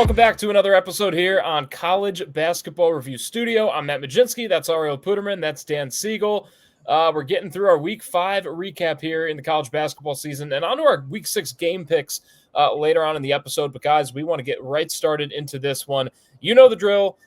welcome back to another episode here on College Basketball Review Studio. I'm Matt Majinski. That's Ariel Puderman. That's Dan Siegel. We're getting through our Week 5 recap here in the college basketball season and onto our Week 6 game picks later on in the episode. But, guys, we want to get right started into this one. You know the drill.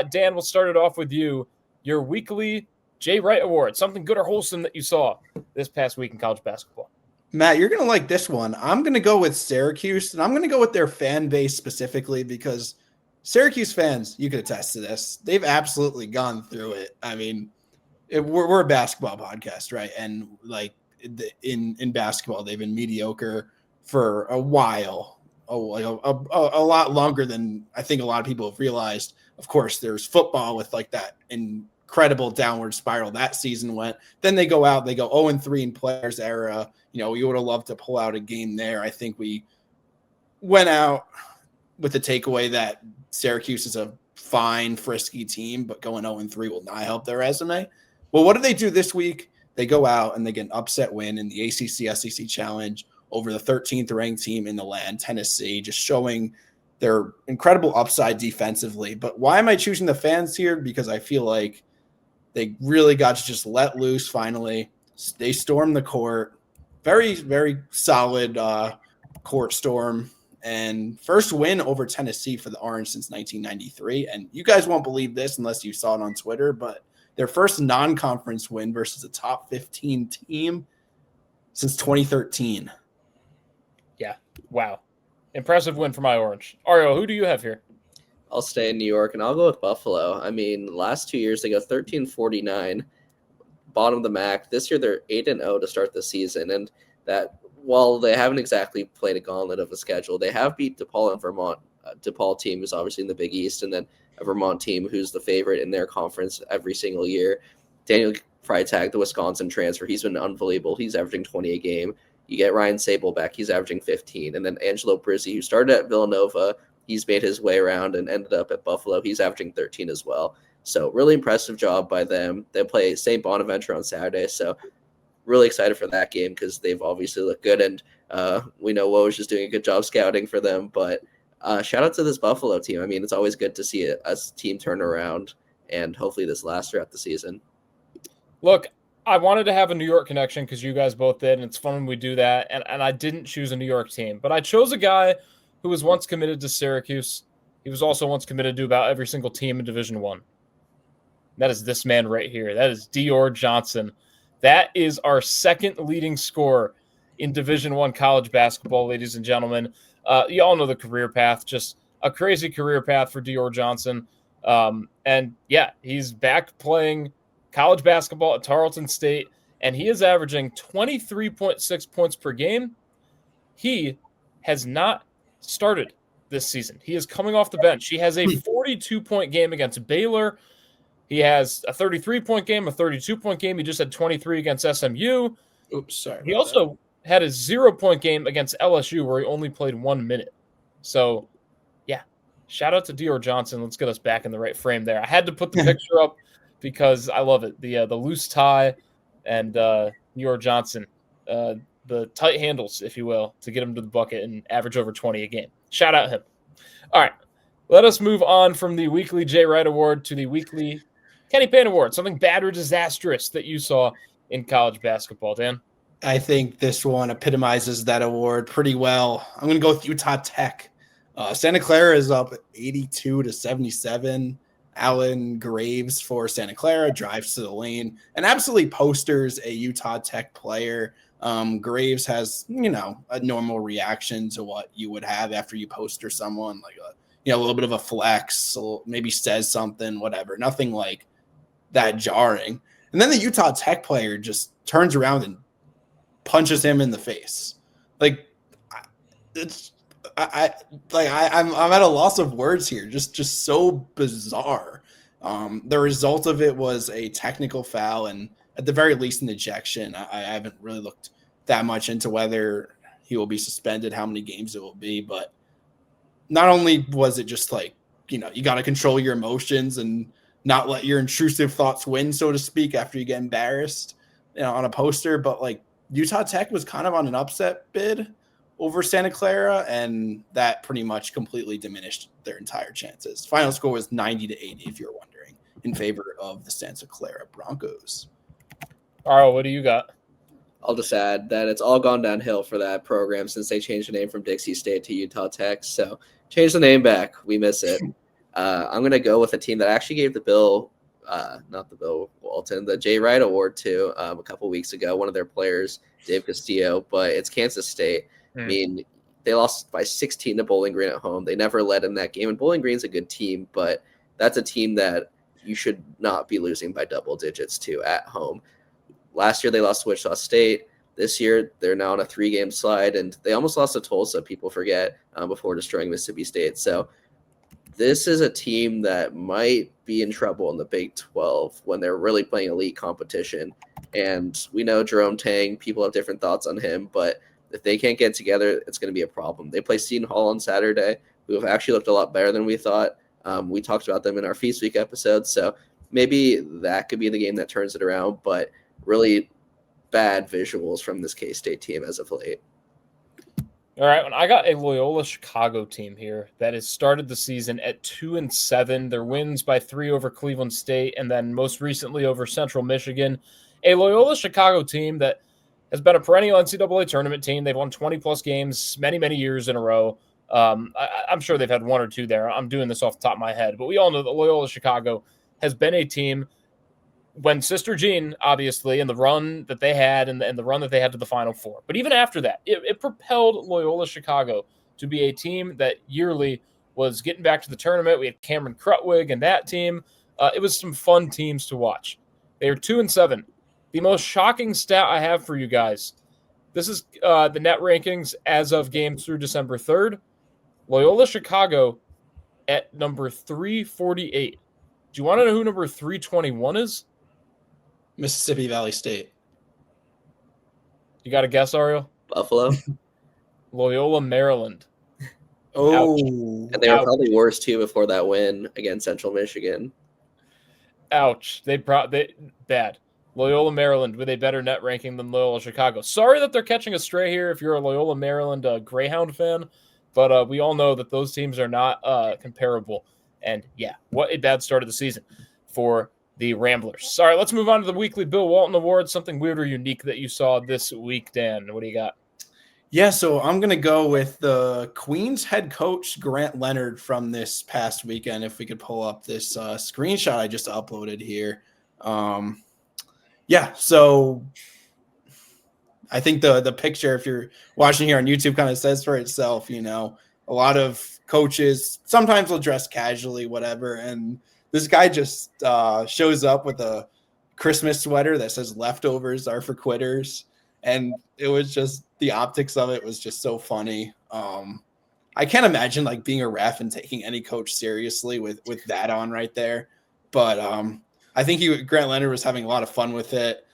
Dan, we'll start it off with you. Your weekly Jay Wright Award, something good or wholesome that you saw this past week in college basketball. Matt, you're going to like this one. I'm going to go with Syracuse, and I'm going to go with their fan base specifically because Syracuse fans, you could attest to this. They've absolutely gone through it. I mean, we're a basketball podcast, right? And like in basketball, they've been mediocre for a while, a lot longer than I think a lot of people have realized. Of course, there's football with like that incredible downward spiral that season went. Then they go out, they go 0-3 in players era. You know, we would have loved to pull out a game there. I think we went out with the takeaway that Syracuse is a fine, frisky team, but going 0-3 will not help their resume. Well, what do they do this week? They go out and they get an upset win in the ACC SEC Challenge over the 13th ranked team in the land, Tennessee, just showing their incredible upside defensively. But why am I choosing the fans here? Because I feel like they really got to just let loose finally. They stormed the court. Very, very solid court storm. And first win over Tennessee for the Orange since 1993. And you guys won't believe this unless you saw it on Twitter, but their first non-conference win versus a top 15 team since 2013. Yeah. Wow. Impressive win for my Orange. Ariel, who do you have here? I'll stay in New York, and I'll go with Buffalo. I mean, last 2 years, they go 13-49, bottom of the MAC. This year, they're 8-0 to start the season. And that, while they haven't exactly played a gauntlet of a schedule, they have beat DePaul and Vermont. DePaul team is obviously in the Big East, and then a Vermont team who's the favorite in their conference every single year. Daniel Freitag, the Wisconsin transfer, he's been unbelievable. He's averaging 20 a game. You get Ryan Sable back, he's averaging 15. And then Angelo Brizzi, who started at Villanova, he's made his way around and ended up at Buffalo. He's averaging 13 as well. So really impressive job by them. They play St. Bonaventure on Saturday. So really excited for that game because they've obviously looked good. And we know Woj is doing a good job scouting for them. But shout out to this Buffalo team. I mean, it's always good to see a team turn around, and hopefully this lasts throughout the season. Look, I wanted to have a New York connection because you guys both did, and it's fun when we do that. And I didn't choose a New York team, but I chose a guy who was once committed to Syracuse. He was also once committed to about every single team in Division I. That is this man right here. That is Dior Johnson. That is our second leading scorer in Division I college basketball, ladies and gentlemen. You all know the career path, just a crazy career path for Dior Johnson. And, yeah, he's back playing college basketball at Tarleton State, and he is averaging 23.6 points per game. He has not started this season. He is coming off the bench. He has a 42-point game against Baylor. He has a 33-point game, a 32-point game. He just had 23 against SMU. Oops, sorry. He also had a 0-point game against LSU where he only played 1 minute. So, yeah, shout out to Dior Johnson. Let's get us back in the right frame there. I had to put the picture up because I love it. The loose tie and Dior Johnson, the tight handles, if you will, to get him to the bucket and average over 20 a game. Shout out him. All right, let us move on from the weekly Jay Wright Award to the weekly Kenny Payne Award. Something bad or disastrous that you saw in college basketball, Dan? I think this one epitomizes that award pretty well. I'm going to go with Utah Tech. Santa Clara is up 82-77. Alan Graves for Santa Clara drives to the lane and absolutely posters a Utah Tech player. Graves has, a normal reaction to what you would have after you poster someone, like a little bit of a flex, maybe says something, whatever. Nothing like that jarring. And then the Utah Tech player just turns around and punches him in the face. Like I'm at a loss of words here. Just so bizarre. The result of it was a technical foul and at the very least an ejection. I haven't really looked that much into whether he will be suspended, how many games it will be, but not only was it just like, you got to control your emotions and not let your intrusive thoughts win, so to speak, after you get embarrassed, on a poster, but like Utah Tech was kind of on an upset bid over Santa Clara, and that pretty much completely diminished their entire chances. Final score was 90-80, if you're wondering, in favor of the Santa Clara Broncos. Ariel, what do you got? I'll just add that it's all gone downhill for that program since they changed the name from Dixie State to Utah Tech. So change the name back. We miss it. I'm going to go with a team that actually gave the Bill Walton, the Jay Wright Award to a couple weeks ago, one of their players, Dave Castillo, but it's Kansas State. I mean, they lost by 16 to Bowling Green at home. They never led in that game, and Bowling Green's a good team, but that's a team that you should not be losing by double digits to at home. Last year, they lost to Wichita State. This year, they're now on a 3-game slide, and they almost lost to Tulsa, people forget, before destroying Mississippi State. So this is a team that might be in trouble in the Big 12 when they're really playing elite competition. And we know Jerome Tang, people have different thoughts on him, but if they can't get together, it's going to be a problem. They play Seton Hall on Saturday, who have actually looked a lot better than we thought. We talked about them in our Feast Week episode, so maybe that could be the game that turns it around, but really bad visuals from this K-State team as of late. All right, I got a Loyola Chicago team here that has started the season at 2-7. Their wins by 3 over Cleveland State, and then most recently over Central Michigan. A Loyola Chicago team that has been a perennial NCAA tournament team. They've won 20-plus games many years in a row. I'm sure they've had 1 or 2 there. I'm doing this off the top of my head, but we all know that Loyola Chicago has been a team when Sister Jean, obviously, and the run that they had and the run that they had to the Final Four. But even after that, it propelled Loyola Chicago to be a team that yearly was getting back to the tournament. We had Cameron Krutwig and that team. It was some fun teams to watch. They are 2-7. The most shocking stat I have for you guys, this is the net rankings as of games through December 3rd. Loyola Chicago at number 348. Do you want to know who number 321 is? Mississippi Valley State. You got a guess, Ariel? Buffalo. Loyola, Maryland. Oh. Ouch. And they were probably worse, too, before that win against Central Michigan. Ouch. Bad. Loyola, Maryland with a better net ranking than Loyola Chicago. Sorry that they're catching a stray here if you're a Loyola, Maryland Greyhound fan, but we all know that those teams are not comparable. And, yeah, what a bad start of the season for the Ramblers. All right, let's move on to the weekly Bill Walton Award. Something weird or unique that you saw this week, Dan. What do you got? Yeah, so I'm going to go with the Queens head coach, Grant Leonard, from this past weekend. If we could pull up this screenshot I just uploaded here. Yeah, so I think the picture, if you're watching here on YouTube, kind of says for itself. You know, a lot of coaches sometimes will dress casually, whatever, and this guy just shows up with a Christmas sweater that says "Leftovers are for quitters," and it was just the optics of it was just so funny. I can't imagine like being a ref and taking any coach seriously with that on right there, but I think Grant Leonard was having a lot of fun with it.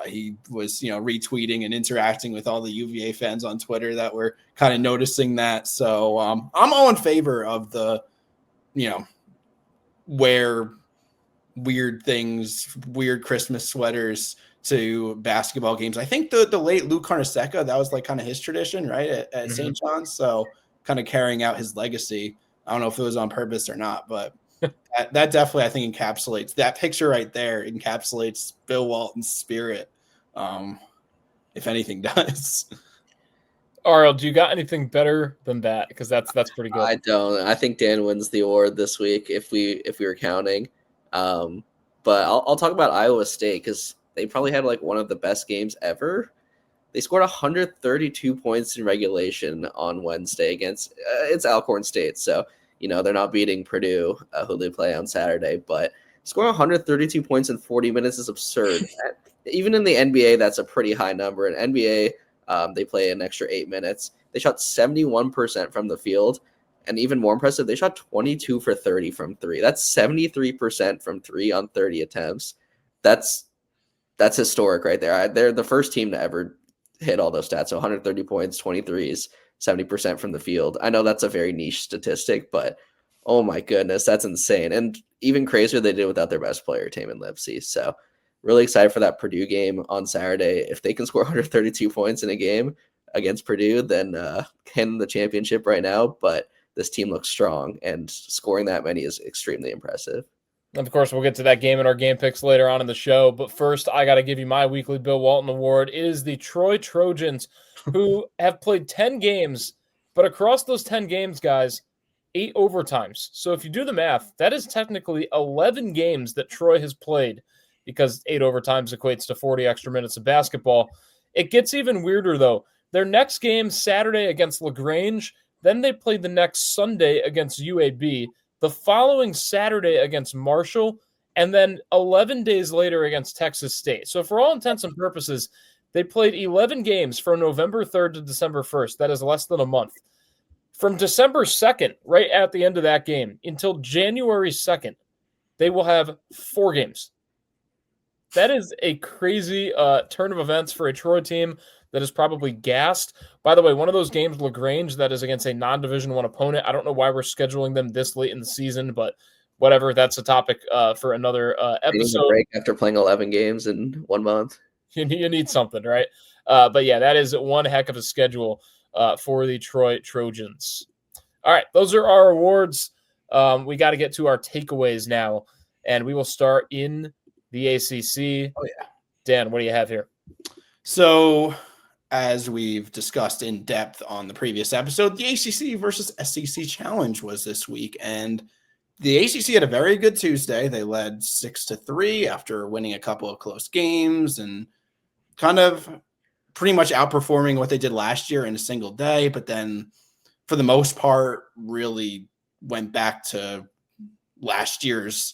He was, retweeting and interacting with all the UVA fans on Twitter that were kind of noticing that. So I'm all in favor of the, wear weird things, weird Christmas sweaters to basketball games. I think the late Lou Carnesecca, that was like kind of his tradition, right, at St. John's. So kind of carrying out his legacy. I don't know if it was on purpose or not, but that definitely, I think, encapsulates that picture right there, encapsulates Bill Walton's spirit, if anything does. Ariel, do you got anything better than that? Because that's pretty good. I don't. I think Dan wins the award this week if we were counting. But I'll talk about Iowa State because they probably had like one of the best games ever. They scored 132 points in regulation on Wednesday against it's Alcorn State, so they're not beating Purdue, who they play on Saturday. But scoring 132 points in 40 minutes is absurd. Even in the NBA, that's a pretty high number. In NBA, they play an extra 8 minutes. They shot 71% from the field. And even more impressive, they shot 22 for 30 from 3. That's 73% from 3 on 30 attempts. That's historic right there. They're the first team to ever hit all those stats. So 130 points, 23s, 70% from the field. I know that's a very niche statistic, but oh my goodness, that's insane. And even crazier, they did without their best player, Tamin Lipsey. So really excited for that Purdue game on Saturday. If they can score 132 points in a game, against Purdue than can the championship right now, but this team looks strong, and scoring that many is extremely impressive. And of course, we'll get to that game in our game picks later on in the show. But first, I got to give you my weekly Bill Walton Award. It is the Troy Trojans, who have played 10 games, but across those 10 games, guys, 8 overtimes. So if you do the math, that is technically 11 games that Troy has played, because 8 overtimes equates to 40 extra minutes of basketball. It gets even weirder, though. Their next game, Saturday against LaGrange, then they played the next Sunday against UAB, the following Saturday against Marshall, and then 11 days later against Texas State. So for all intents and purposes, they played 11 games from November 3rd to December 1st. That is less than a month. From December 2nd, right at the end of that game, until January 2nd, they will have 4 games. That is a crazy turn of events for a Troy team that is probably gassed. By the way, one of those games, LaGrange, that is against a non-Division I opponent. I don't know why we're scheduling them this late in the season, but whatever. That's a topic for another episode. A break after playing 11 games in 1 month. You need something, right? But yeah, that is one heck of a schedule for the Troy Trojans. All right, those are our awards. We got to get to our takeaways now, and we will start in the ACC. Oh, yeah. Dan, what do you have here? So, as we've discussed in depth on the previous episode, the ACC versus SEC challenge was this week, and the ACC had a very good Tuesday. They led 6-3 after winning a couple of close games and kind of pretty much outperforming what they did last year in a single day, but then for the most part really went back to last year's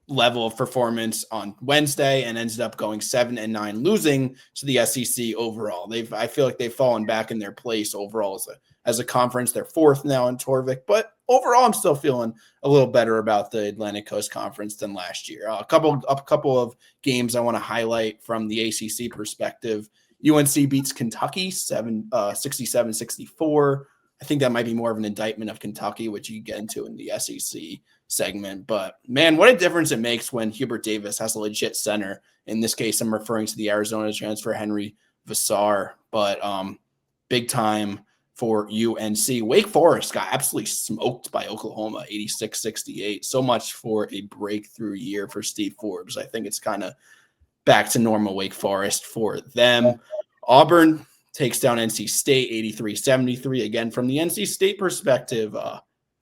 level of performance on Wednesday and ended up going 7-9, losing to the SEC overall. I feel like they've fallen back in their place overall as a conference. They're 4th now in Torvik, but overall I'm still feeling a little better about the Atlantic Coast Conference than last year. A couple of games I want to highlight from the ACC perspective. UNC beats Kentucky 67-64. I think that might be more of an indictment of Kentucky, which you get into in the SEC segment. But, man, what a difference it makes when Hubert Davis has a legit center. In this case, I'm referring to the Arizona transfer, Henry Vassar. But big time for UNC. Wake Forest got absolutely smoked by Oklahoma, 86-68. So much for a breakthrough year for Steve Forbes. I think it's kind of back to normal Wake Forest for them. Auburn takes down NC State 83-73. Again, from the NC State perspective,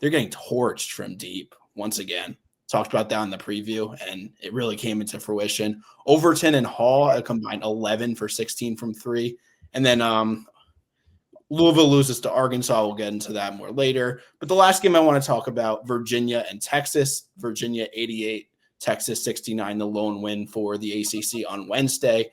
they're getting torched from deep once again. Talked about that in the preview, and it really came into fruition. Overton and Hall combined 11 for 16 from 3. And then Louisville loses to Arkansas. We'll get into that more later. But the last game I want to talk about, Virginia and Texas. Virginia 88, Texas 69, the lone win for the ACC on Wednesday.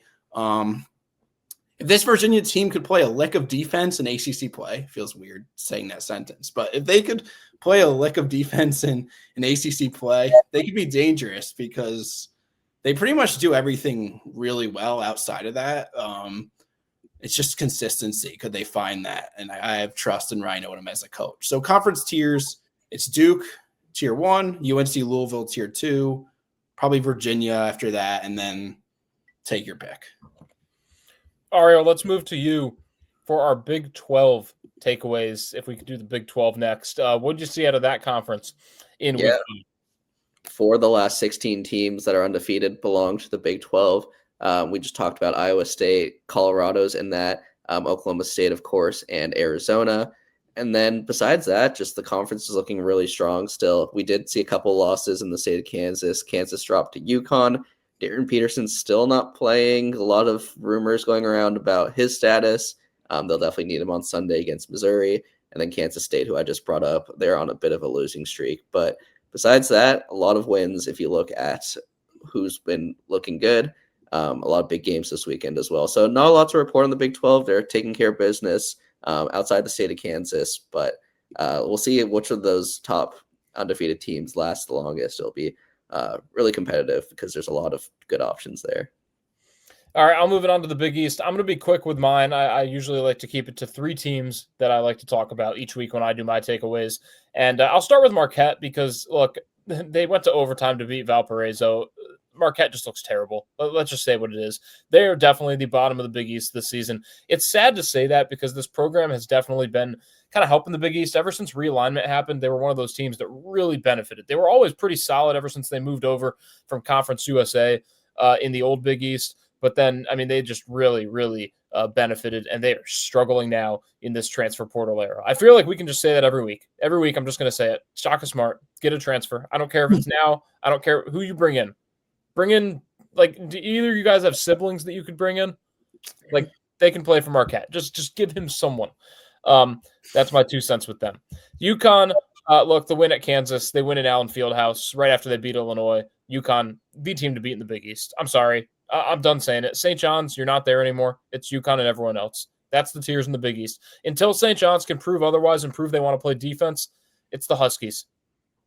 If this Virginia team could play a lick of defense in ACC play, feels weird saying that sentence, but if they could play a lick of defense in ACC play, they could be dangerous because they pretty much do everything really well outside of that. It's just consistency. Could they find that? And I have trust in Ryan Odom as a coach. So conference tiers, it's Duke, tier 1, UNC Louisville, tier 2, probably Virginia after that, and then take your pick. Ariel, let's move to you for our Big 12 takeaways. If we could do the Big 12 next, what did you see out of that conference in week 8? 4 of the last 16 teams that are undefeated belong to the Big 12. We just talked about Iowa State, Colorado's in that, Oklahoma State, of course, and Arizona. And then besides that, just the conference is looking really strong still. We did see a couple losses in the state of Kansas. Kansas dropped to UConn. Darren Peterson's still not playing. A lot of rumors going around about his status. They'll definitely need him on Sunday against Missouri. And then Kansas State, who I just brought up, they're on a bit of a losing streak. But besides that, a lot of wins if you look at who's been looking good. A lot of big games this weekend as well. So not a lot to report on the Big 12. They're taking care of business outside the state of Kansas. But we'll see which of those top undefeated teams last the longest. It'll be really competitive because there's a lot of good options there. All right, I'll move it on to the Big East. I'm going to be quick with mine. I usually like to keep it to 3 teams that I like to talk about each week when I do my takeaways. And I'll start with Marquette because, look, they went to overtime to beat Valparaiso. Marquette just looks terrible. Let's just say what it is. They are definitely the bottom of the Big East this season. It's sad to say that because this program has definitely been kind of helping the Big East ever since realignment happened. They were one of those teams that really benefited. They were always pretty solid ever since they moved over from Conference USA in the old Big East. But then, I mean, they just really, really benefited, and they are struggling now in this transfer portal era. I feel like we can just say that every week. Every week, I'm just going to say it. Shaka Smart, get a transfer. I don't care if it's now. I don't care who you bring in. Bring in, like, do either of you guys have siblings that you could bring in? Like, they can play for Marquette. Just give him someone. That's my 2 cents with them. UConn, look, the win at Kansas, they win at Allen Fieldhouse right after they beat Illinois. UConn, the team to beat in the Big East. I'm sorry. I'm done saying it. St. John's, you're not there anymore. It's UConn and everyone else. That's the tiers in the Big East. Until St. John's can prove otherwise and prove they want to play defense, it's the Huskies.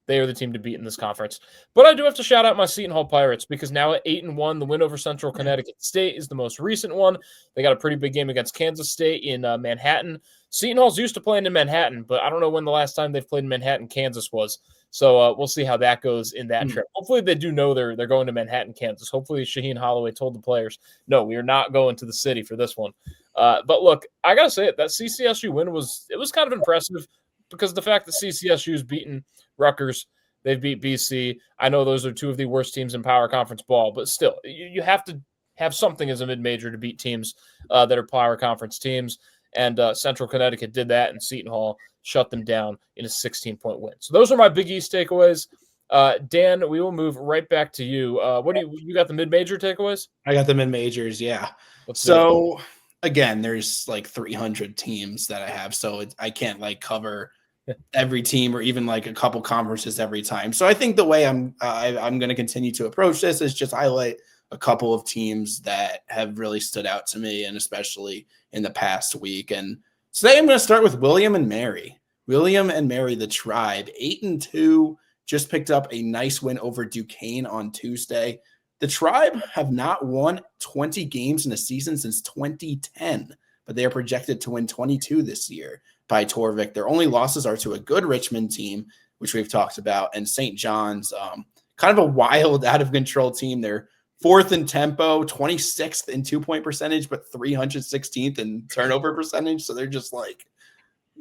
They are the team to beat in this conference. But I do have to shout out my Seton Hall Pirates because now at 8-1, the win over Central Connecticut State is the most recent one. They got a pretty big game against Kansas State in Manhattan. Seton Hall's used to playing in Manhattan, but I don't know when the last time they've played in Manhattan, Kansas was. So we'll see how that goes in that trip. Hopefully they do know they're going to Manhattan, Kansas. Hopefully Shaheen Holloway told the players, no, we are not going to the city for this one. But look, I got to say it, that CCSU win was kind of impressive because the fact that CCSU's beaten Rutgers, they've beat BC. I know those are two of the worst teams in Power Conference ball, but still, you have to have something as a mid-major to beat teams that are Power Conference teams. And Central Connecticut did that, and Seton Hall shut them down in a 16-point win. So those are my Big East takeaways. Dan, we will move right back to you. You got the mid-major takeaways? I got the mid-majors, yeah. Again, there's like 300 teams that I have, so I can't like cover every team or even like a couple conferences every time. So I think the way I'm going to continue to approach this is just highlight a couple of teams that have really stood out to me, and especially in the past week. And today I'm going to start with William and Mary. William and Mary, the Tribe, 8-2, just picked up a nice win over Duquesne on Tuesday. The Tribe have not won 20 games in a season since 2010, but they are projected to win 22 this year by Torvik. Their only losses are to a good Richmond team, which we've talked about, and St. John's, kind of a wild, out-of-control team. They're 4th in tempo, 26th in 2-point percentage, but 316th in turnover percentage. So they're just like,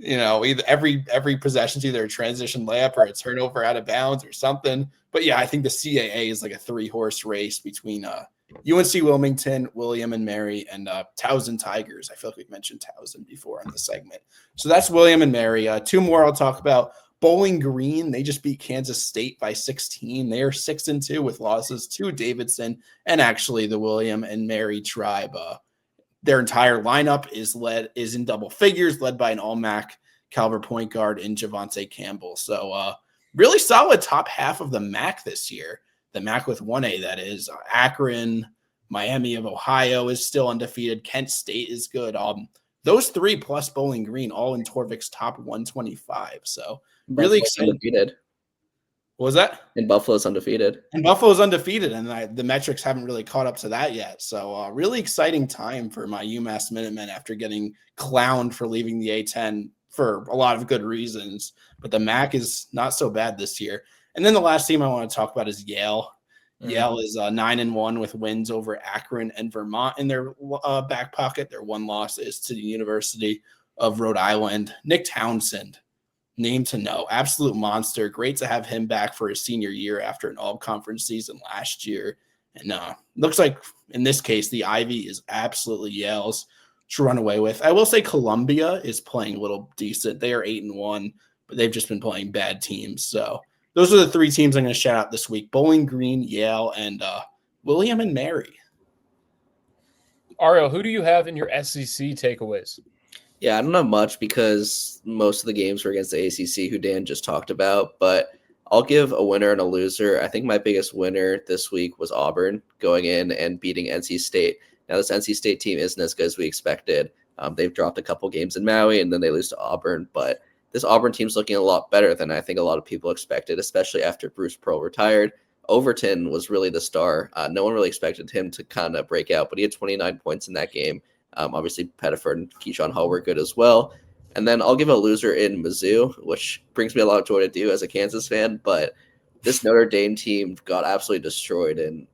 either every possession's either a transition layup or a turnover out of bounds or something. But yeah, I think the CAA is like a 3-horse race between UNC Wilmington, William and Mary, and Towson Tigers. I feel like we've mentioned Towson before on the segment. So that's William and Mary. 2 more I'll talk about. Bowling Green, they just beat Kansas State by 16. They are 6-2 with losses to Davidson and actually the William and Mary Tribe. Their entire lineup is in double figures, led by an all-MAC caliber point guard in Javante Campbell. So really solid top half of the MAC this year. The MAC with 1A, that is. Akron, Miami of Ohio is still undefeated. Kent State is good. Those 3 plus Bowling Green all in Torvik's top 125. So really excited. Undefeated. What was that? And Buffalo's undefeated. And Buffalo's undefeated, and the metrics haven't really caught up to that yet. So really exciting time for my UMass Minutemen after getting clowned for leaving the A-10 for a lot of good reasons. But the MAC is not so bad this year. And then the last team I want to talk about is Yale. Yale is 9-1 with wins over Akron and Vermont in their back pocket. Their one loss is to the University of Rhode Island. Nick Townsend, name to know, absolute monster. Great to have him back for his senior year after an all-conference season last year. And looks like in this case, the Ivy is absolutely Yale's to run away with. I will say Columbia is playing a little decent. They are 8-1, but they've just been playing bad teams. So those are the 3 teams I'm going to shout out this week: Bowling Green, Yale, and William and Mary. Ariel, who do you have in your SEC takeaways? Yeah, I don't have much because most of the games were against the ACC, who Dan just talked about, but I'll give a winner and a loser. I think my biggest winner this week was Auburn going in and beating NC State. Now, this NC State team isn't as good as we expected. They've dropped a couple games in Maui, and then they lose to Auburn, but this Auburn team's looking a lot better than I think a lot of people expected, especially after Bruce Pearl retired. Overton was really the star. No one really expected him to kind of break out, but he had 29 points in that game. Obviously, Pettiford and Keyshawn Hall were good as well. And then I'll give a loser in Mizzou, which brings me a lot of joy to do as a Kansas fan. But this Notre Dame team got absolutely destroyed. And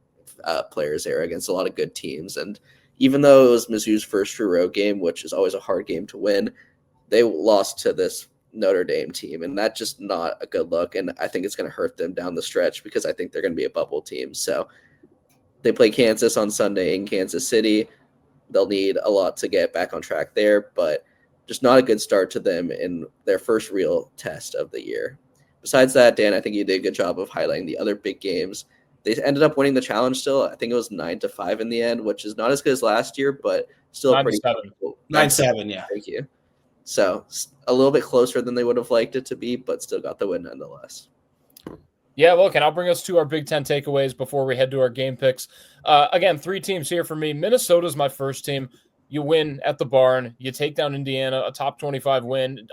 players there against a lot of good teams. And even though it was Mizzou's first true road game, which is always a hard game to win, they lost to this Notre Dame team, and that's just not a good look. And I think it's going to hurt them down the stretch because I think they're going to be a bubble team. So they play Kansas on Sunday in Kansas City. They'll need a lot to get back on track there, but just not a good start to them in their first real test of the year. Besides that, Dan, I think you did a good job of highlighting the other big games. They ended up winning the challenge still. I think it was 9-5 in the end, which is not as good as last year, but still 9-7. pretty cool. 9-7, yeah. Thank you. So a little bit closer than they would have liked it to be, but still got the win nonetheless. Yeah, look, and I'll bring us to our Big Ten takeaways before we head to our game picks. Again, 3 teams here for me. Minnesota's my first team. You win at the barn. You take down Indiana, a top 25 win.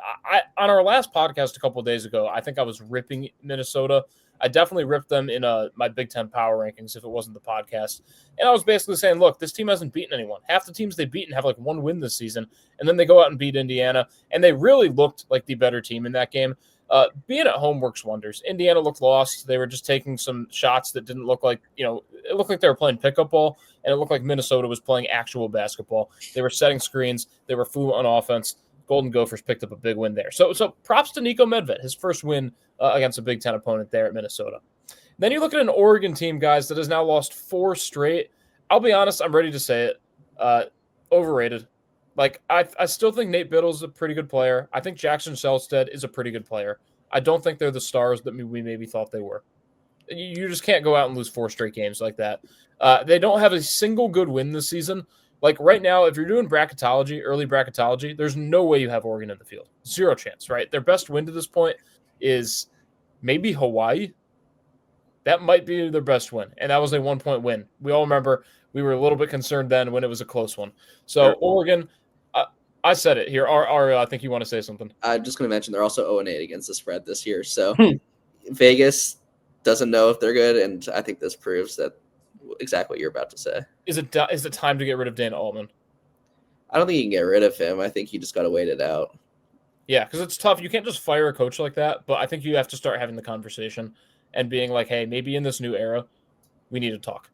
On our last podcast a couple of days ago, I think I was ripping Minnesota. I definitely ripped them in my Big Ten power rankings if it wasn't the podcast. And I was basically saying, look, this team hasn't beaten anyone. Half the teams they've beaten have like 1 win this season, and then they go out and beat Indiana, and they really looked like the better team in that game. Being at home works wonders. Indiana looked lost. They were just taking some shots that didn't look like, it looked like they were playing pickup ball, and it looked like Minnesota was playing actual basketball. They were setting screens. They were fluent on offense. Golden Gophers picked up a big win there. So props to Nico Medved, his first win against a Big Ten opponent there at Minnesota. Then you look at an Oregon team, guys, that has now lost 4 straight. I'll be honest, I'm ready to say it. Overrated. Like, I still think Nate Biddle is a pretty good player. I think Jackson Selstead is a pretty good player. I don't think they're the stars that we maybe thought they were. You just can't go out and lose 4 straight games like that. They don't have a single good win this season. Like right now, if you're doing bracketology, early bracketology, there's no way you have Oregon in the field. 0 chance, right? Their best win to this point is maybe Hawaii. That might be their best win, and that was a 1-point win. We all remember we were a little bit concerned then when it was a close one. So Oregon, I said it here. Ariel, I think you want to say something. I'm just going to mention they're also 0-8 against the spread this year. So Vegas doesn't know if they're good, and I think this proves that exactly what you're about to say. Is it time to get rid of Dan Altman? I don't think you can get rid of him. I think you just got to wait it out. Yeah, because it's tough. You can't just fire a coach like that, but I think you have to start having the conversation and being like, hey, maybe in this new era, we need to talk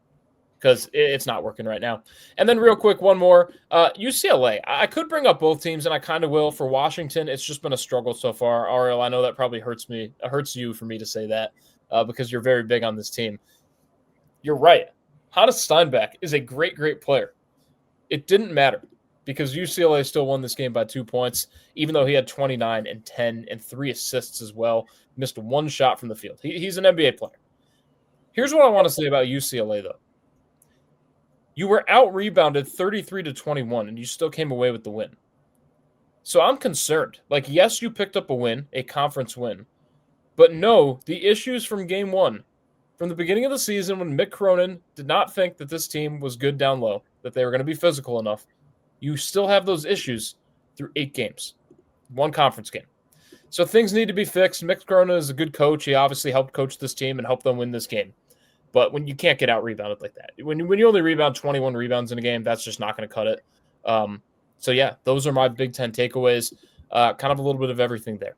because it's not working right now. And then real quick, one more. UCLA. I could bring up both teams, and I kind of will. For Washington, it's just been a struggle so far. Ariel, I know that probably hurts me. It hurts you for me to say that because you're very big on this team. You're right. Hannes Steinbeck is a great, great player. It didn't matter because UCLA still won this game by 2 points, even though he had 29 and 10 and 3 assists as well. Missed 1 shot from the field. He's an NBA player. Here's what I want to say about UCLA, though. You were out-rebounded 33-21, and you still came away with the win. So I'm concerned. Like, yes, you picked up a win, a conference win. But no, the issues from game 1, from the beginning of the season when Mick Cronin did not think that this team was good down low, that they were going to be physical enough, you still have those issues through 8 games, 1 conference game. So things need to be fixed. Mick Cronin is a good coach. He obviously helped coach this team and help them win this game. But when you can't get out-rebounded like that, when you only rebound 21 rebounds in a game, that's just not going to cut it. So, yeah, those are my Big Ten takeaways. Kind of a little bit of everything there.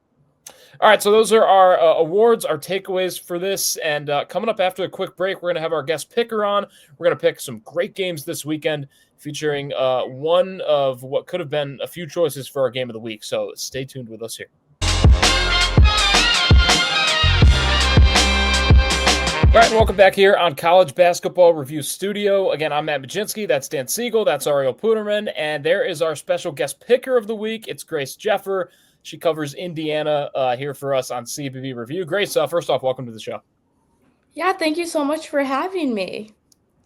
All right, so those are our awards, our takeaways for this. And coming up after a quick break, we're going to have our guest picker on. We're going to pick some great games this weekend featuring one of what could have been a few choices for our game of the week. So stay tuned with us here. All right, and welcome back here on College Basketball Review Studio. Again, I'm Matt Majinski. That's Dan Siegel. That's Ariel Puderman. And there is our special guest picker of the week. It's Grace Jeffer. She covers Indiana here for us on CBB Review. Grace, first off, welcome to the show. Yeah, thank you so much for having me.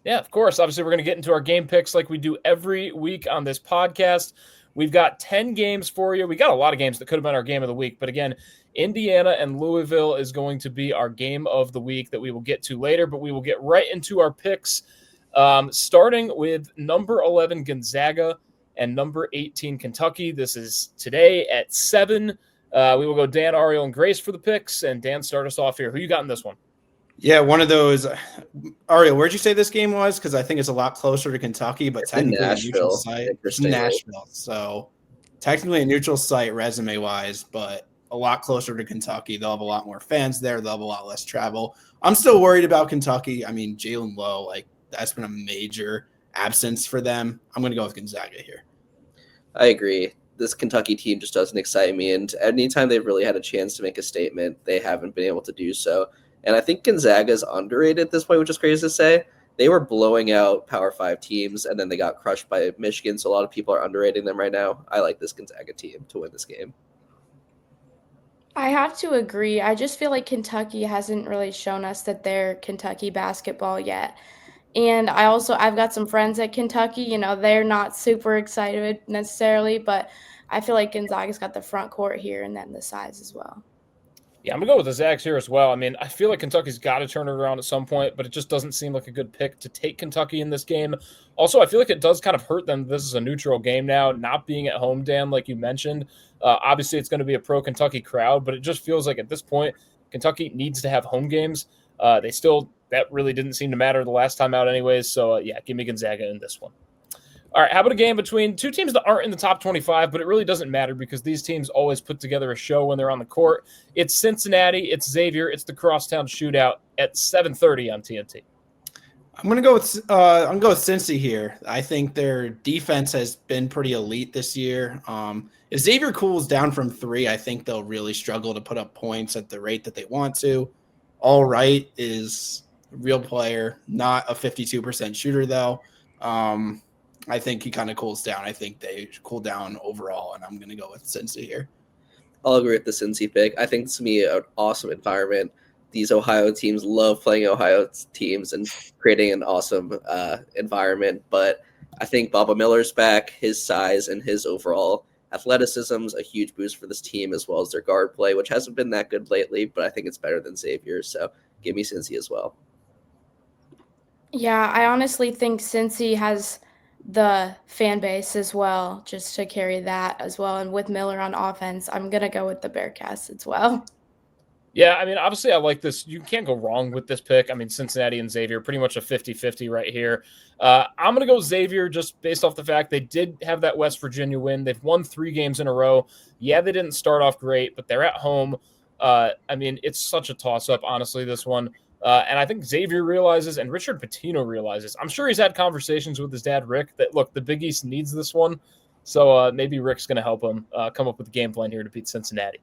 Yeah, of course. Obviously, we're going to get into our game picks like we do every week on this podcast. We've got 10 games for you. We got a lot of games that could have been our game of the week. But again, Indiana and Louisville is going to be our game of the week that we will get to later. But we will get right into our picks, starting with number 11 Gonzaga and number 18 Kentucky. This is today at 7. We will go Dan, Ariel, and Grace for the picks. And Dan, start us off here. Who you got in this one? Yeah, one of those. Ariel, where'd you say this game was? Because I think it's a lot closer to Kentucky, but It's technically in a neutral Nashville. site. Nashville. So technically a neutral site resume-wise, but a lot closer to Kentucky. They'll have a lot more fans there. They'll have a lot less travel. I'm still worried about Kentucky. I mean, Jalen Lowe, like, That's been a major absence for them. I'm going to go with Gonzaga here. I agree. This Kentucky team just doesn't excite me. And anytime they've really had a chance to make a statement, they haven't been able to do so. And I think Gonzaga is underrated at this point, which is crazy to say. They were blowing out Power 5 teams, and then they got crushed by Michigan. So a lot of people are underrating them right now. I like this Gonzaga team to win this game. I have to agree. I just feel like Kentucky hasn't really shown us that they're Kentucky basketball yet. And I've got some friends at Kentucky, they're not super excited necessarily, but I feel like Gonzaga's got the front court here and then the size as well. Yeah, I'm going to go with the Zags here as well. I mean, I feel like Kentucky's got to turn it around at some point, but it just doesn't seem like a good pick to take Kentucky in this game. Also, I feel like it does kind of hurt them. This is a neutral game now, not being at home, Dan, like you mentioned. Obviously, it's going to be a pro-Kentucky crowd, but it just feels like at this point, Kentucky needs to have home games. That really didn't seem to matter the last time out anyways. So, give me Gonzaga in this one. All right, how about a game between two teams that aren't in the top 25, but it really doesn't matter because these teams always put together a show when they're on the court. It's Cincinnati, it's Xavier, it's the Crosstown Shootout at 7:30 on TNT. I'm gonna go with Cincy here. I think their defense has been pretty elite this year. If Xavier cools down from 3, I think they'll really struggle to put up points at the rate that they want to. All Right is a real player, not a 52% shooter though. I think he kind of cools down. I think they cool down overall, and I'm going to go with Cincy here. I'll agree with the Cincy pick. I think it's going to be an awesome environment. These Ohio teams love playing Ohio teams and creating an awesome environment. But I think Baba Miller's back. His size and his overall athleticism is a huge boost for this team, as well as their guard play, which hasn't been that good lately, but I think it's better than Xavier. So give me Cincy as well. Yeah, I honestly think Cincy has the fan base as well, just to carry that as well. And with Miller on offense, I'm going to go with the Bearcats as well. Yeah, I mean, obviously I like this. You can't go wrong with this pick. I mean, Cincinnati and Xavier, pretty much a 50-50 right here. I'm going to go Xavier just based off the fact they did have that West Virginia win. They've won 3 games in a row. Yeah, they didn't start off great, but they're at home. I mean, it's such a toss-up, honestly, this one. And I think Xavier realizes and Richard Pitino realizes. I'm sure he's had conversations with his dad, Rick, that, look, the Big East needs this one. So maybe Rick's going to help him come up with a game plan here to beat Cincinnati.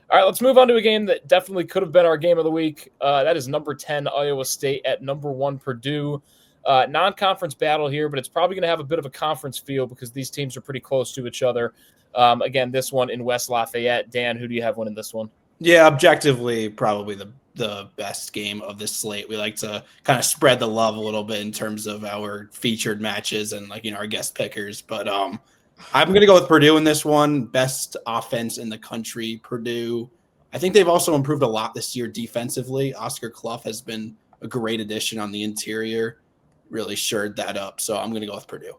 All right, let's move on to a game that definitely could have been our game of the week. That is number 10, Iowa State at number 1, Purdue. Non-conference battle here, but it's probably going to have a bit of a conference feel because these teams are pretty close to each other. Again, this one in West Lafayette. Dan, who do you have winning this one? Yeah, objectively, probably the best game of this slate. We like to kind of spread the love a little bit in terms of our featured matches and our guest pickers. But I'm going to go with Purdue in this one. Best offense in the country, Purdue. I think they've also improved a lot this year defensively. Oscar Clough has been a great addition on the interior, really shored that up. So I'm going to go with Purdue.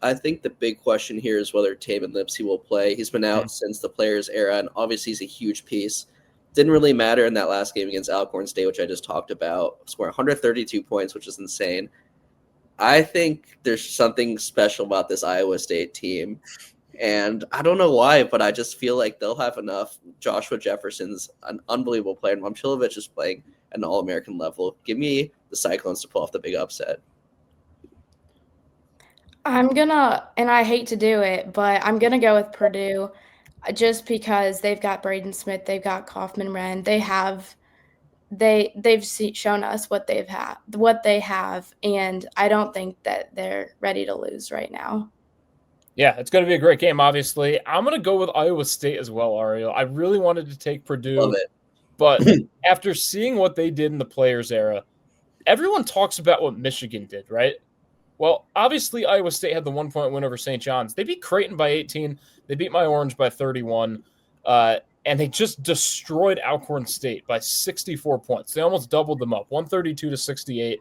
I think the big question here is whether Taven Lipsey will play. He's been out since the Players era, and obviously he's a huge piece. Didn't really matter in that last game against Alcorn State, which I just talked about. Scoring 132 points, which is insane. I think there's something special about this Iowa State team, and I don't know why, but I just feel like they'll have enough. Joshua Jefferson's an unbelievable player, and Momcilovic is playing at an All-American level. Give me the Cyclones to pull off the big upset. And I hate to do it, but I'm going to go with Purdue just because they've got Braden Smith, they've got Kaufman-Renn. They've shown us what they have, and I don't think that they're ready to lose right now. Yeah, it's going to be a great game, obviously. I'm going to go with Iowa State as well, Ariel. I really wanted to take Purdue. Love it. But after seeing what they did in the Players era, everyone talks about what Michigan did, right? Well, obviously, Iowa State had the 1-point win over St. John's. They beat Creighton by 18. They beat my Orange by 31. And they just destroyed Alcorn State by 64 points. They almost doubled them up, 132-68.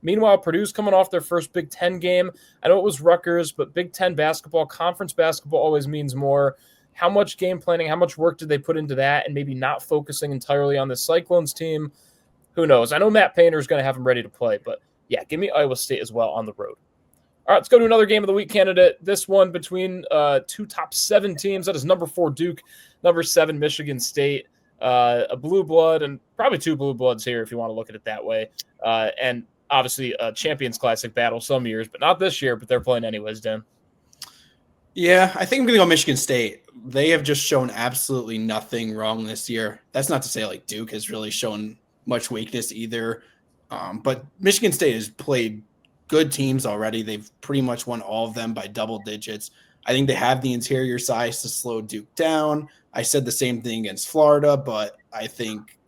Meanwhile, Purdue's coming off their first Big Ten game. I know it was Rutgers, but Big Ten basketball, conference basketball always means more. How much game planning, how much work did they put into that, and maybe not focusing entirely on the Cyclones team? Who knows? I know Matt Payne is going to have them ready to play, but yeah, give me Iowa State as well on the road. All right, let's go to another game of the week candidate. This one between 2 top 7 teams. That is number 4 Duke, number 7 Michigan State. A blue blood and probably 2 blue bloods here if you want to look at it that way. And obviously a Champions Classic battle some years, but not this year, but they're playing anyways, Dan. Yeah, I think I'm going to go Michigan State. They have just shown absolutely nothing wrong this year. That's not to say like Duke has really shown much weakness either. But Michigan State has played good teams already. They've pretty much won all of them by double digits. I think they have the interior size to slow Duke down. I said the same thing against Florida, but I think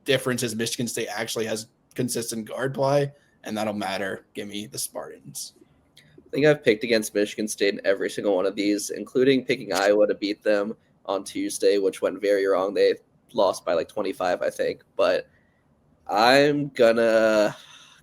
difference is Michigan State actually has consistent guard play, and that'll matter. Give me the Spartans. I think I've picked against Michigan State in every single one of these, including picking Iowa to beat them on Tuesday, which went very wrong. They lost by like 25, I think. But I'm going to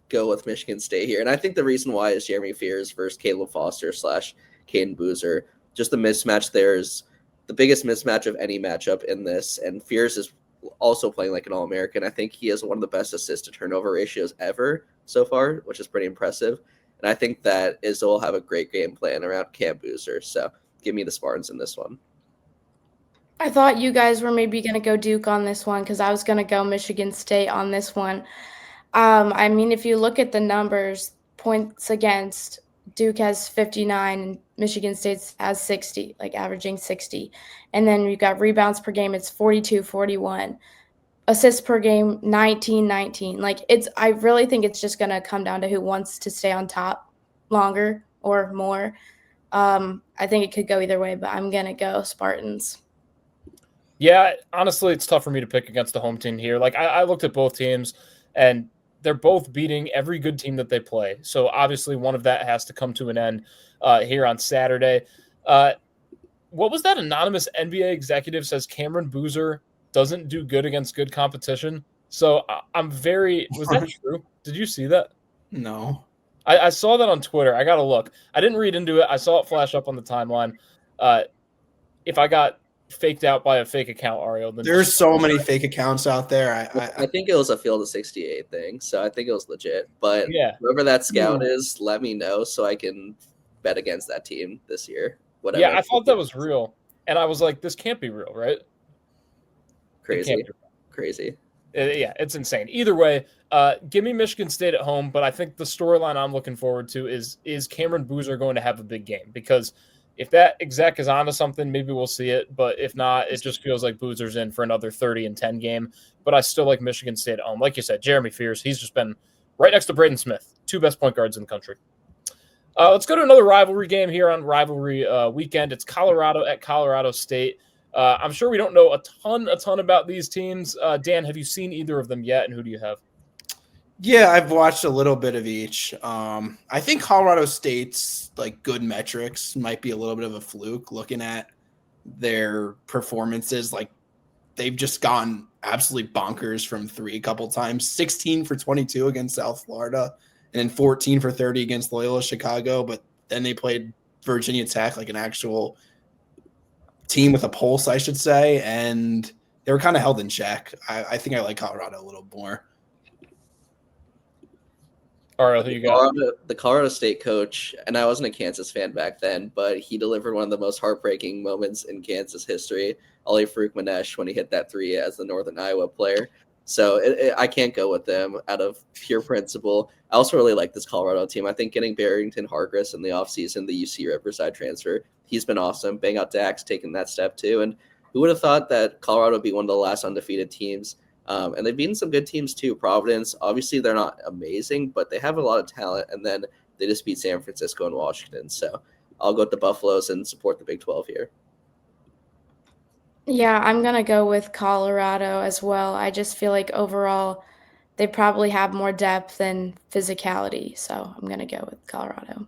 go with Michigan State here. And I think the reason why is Jeremy Fears versus Caleb Foster / Caden Boozer. Just the mismatch there is the biggest mismatch of any matchup in this. And Fears is also playing like an All-American. I think he has one of the best assist-to-turnover ratios ever so far, which is pretty impressive. And I think that Izzo will have a great game plan around Cam Boozer. So give me the Spartans in this one. I thought you guys were maybe going to go Duke on this one because I was going to go Michigan State on this one. I mean, if you look at the numbers, points against, Duke has 59 and Michigan State has 60, like averaging 60. And then we've got rebounds per game, it's 42-41. Assists per game, 19-19. Like I really think it's just going to come down to who wants to stay on top longer or more. I think it could go either way, but I'm going to go Spartans. Yeah, honestly, it's tough for me to pick against the home team here. Like I looked at both teams, and they're both beating every good team that they play. So obviously one of that has to come to an end here on Saturday. What was that anonymous NBA executive says Cameron Boozer doesn't do good against good competition? So I'm very – was that true? Did you see that? No. I saw that on Twitter. I got to look. I didn't read into it. I saw it flash up on the timeline. If I got faked out by a fake account, Ariel. Then there's so many fake accounts out there. I think it was a field of 68 thing, so I think it was legit. But yeah, whoever that scout is, let me know so I can bet against that team this year. Whatever. Yeah, I thought that was real, and I was like, this can't be real, right? Crazy. Yeah, it's insane. Either way, give me Michigan State at home, but I think the storyline I'm looking forward to is Cameron Boozer going to have a big game? Because if that exec is onto something, maybe we'll see it. But if not, it just feels like Boozer's in for another 30-10 game. But I still like Michigan State at home. Like you said, Jeremy Fears, he's just been right next to Braden Smith, two best point guards in the country. Let's go to another rivalry game here on rivalry weekend. It's Colorado at Colorado State. I'm sure we don't know a ton about these teams. Dan, have you seen either of them yet, and who do you have? Yeah, I've watched a little bit of each. I think Colorado State's like good metrics might be a little bit of a fluke looking at their performances. Like they've just gone absolutely bonkers from three a couple times, 16 for 22 against South Florida and then 14 for 30 against Loyola Chicago. But then they played Virginia Tech, like an actual team with a pulse, I should say. And they were kind of held in check. I think I like Colorado a little more. Ariel, who you got? The Colorado State coach, and I wasn't a Kansas fan back then, but he delivered one of the most heartbreaking moments in Kansas history, Ali Farouk-Manesh, when he hit that three as the Northern Iowa player. So I can't go with them out of pure principle. I also really like this Colorado team. I think getting Barrington Hargress in the offseason, the UC Riverside transfer, he's been awesome. Bang out Dax taking that step too. And who would have thought that Colorado would be one of the last undefeated teams? And they've beaten some good teams too. Providence, obviously they're not amazing, but they have a lot of talent. And then they just beat San Francisco and Washington. So I'll go with the Buffaloes and support the Big 12 here. Yeah, I'm going to go with Colorado as well. I just feel like overall they probably have more depth and physicality. So I'm going to go with Colorado.